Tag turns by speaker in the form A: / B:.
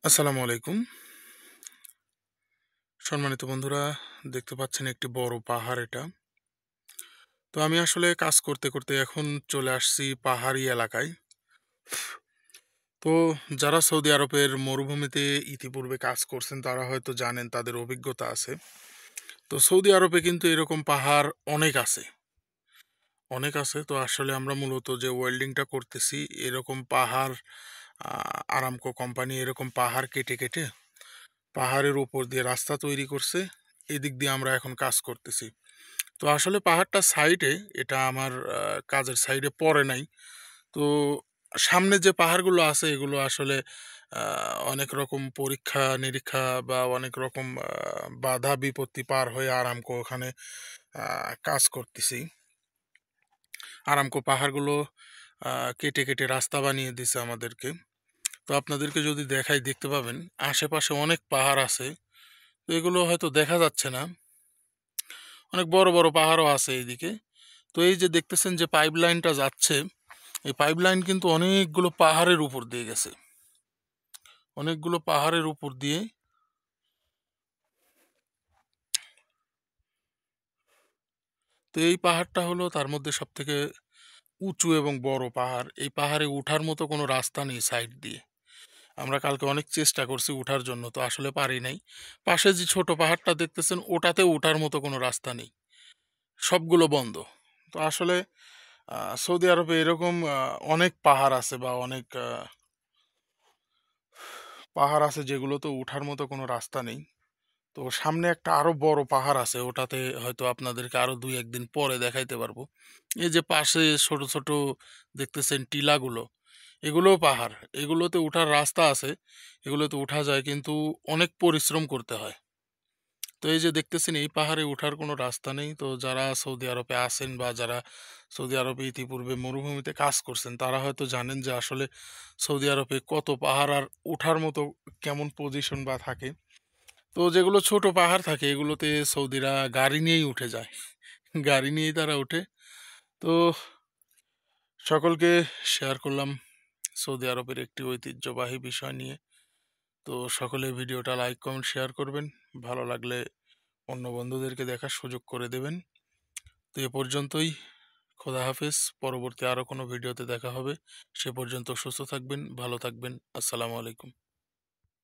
A: আসসালামু আলাইকুম। সম্মানিত বন্ধুরা, দেখতে পাচ্ছেন একটি বড় পাহাড় এটা। তো আমি আসলে কাজ করতে, করতে এখন চলে আসছি পাহাড়ি এলাকায়। তো যারা সৌদি আরবের মরুভূমিতে ইতিপূর্বে কাজ করছেন তারা হয়তো জানেন, তাদের অভিজ্ঞতা আছে। তো সৌদি আরবে কিন্তু এরকম পাহাড় অনেক আছে, অনেক আছে। তো আসলে আমরা মূলত যে ওয়েল্ডিংটা করতেছি এরকম পাহাড় আরামকো কোম্পানি এরকম পাহাড় কেটে, কেটে পাহাড়ের উপর দিয়ে রাস্তা তৈরি করছে। এদিক দিয়ে আমরা এখন কাজ করতেছি। তো আসলে পাহাড়টা সাইডে, এটা আমার কাজের সাইডে পড়ে নাই। তো সামনে যে পাহাড়গুলো আছে এগুলো আসলে অনেক রকম পরীক্ষা-নিরীক্ষা বা অনেক রকম বাধা বিপত্তি পার হয়ে আরামকো ওখানে কাজ করতেছি। আরামকো পাহাড়গুলো কেটে, কেটে রাস্তা বানিয়ে দিছে আমাদেরকে। তো আপনাদেরকে যদি দেখাই দেখতে পাবেন আশেপাশে অনেক পাহাড় আছে। তো এগুলো হয়তো দেখা যাচ্ছে না। অনেক বড়, বড় পাহাড়ও আছে এইদিকে। তো এই যে দেখতেছেন যে পাইপলাইনটা যাচ্ছে, এই পাইপলাইন কিন্তু অনেকগুলো পাহাড়ের উপর দিয়ে গেছে। অনেকগুলো পাহাড়ের উপর দিয়ে। তো এই পাহাড়টা হলো তার মধ্যে সবথেকে উঁচু এবং বড় পাহাড়। এই পাহাড়ে উঠার মতো কোনো রাস্তা নেই সাইড দিয়ে। আমরা কালকে অনেক চেষ্টা করছি উঠার জন্য, তো আসলে পারি নাই। পাশে যে ছোট পাহাড়টা দেখতেছেন ওটাতেও উঠার মতো কোনো রাস্তা নেই। সবগুলো বন্ধ। তো আসলে সৌদি আরবে এরকম অনেক পাহাড় আছে বা অনেক পাহাড় আছে যেগুলোতে উঠার মতো কোনো রাস্তা নেই। তো সামনে একটা আরো বড় পাহাড় আছে, ওটাতে হয়তো আপনাদেরকে আরো ২-১ দিন পরে দেখাইতে পারবো। এই যে পাশে ছোট, ছোট দেখতেছেন টিলাগুলো, এগুলোও পাহাড়। এগুলোতে উঠার রাস্তা আছে, এগুলোতে উঠা যায় কিন্তু অনেক পরিশ্রম করতে হয়। তো এই যে দেখতেছেন এই পাহাড়ে ওঠার কোনো রাস্তা নেই। তো যারা সৌদি আরবে আছেন বা যারা সৌদি আরবে ইতিপূর্বে মরুভূমিতে কাজ করছেন তারা হয়তো জানেন যে আসলে সৌদি আরবে কত পাহাড় আর ওঠার মতো কেমন পজিশন বা থাকে। তো যেগুলো ছোট পাহাড় থাকে এগুলোতে সৌদিরা গাড়ি নিয়েই উঠে যায়। গাড়ি নিয়েই তারা ওঠে। তো সকলকে শেয়ার করলাম সৌদি আরবের একটি ঐতিহ্যবাহী বিষয় নিয়ে। তো সকলে ভিডিওটা লাইক, কমেন্ট, শেয়ার করবেন। ভালো লাগলে অন্য বন্ধুদেরকে দেখার সুযোগ করে দেবেন। তো এ পর্যন্তই। খোদা হাফেজ। পরবর্তী আরো কোনো ভিডিওতে দেখা হবে। সে পর্যন্ত সুস্থ থাকবেন, ভালো থাকবেন। আসসালামু আলাইকুম।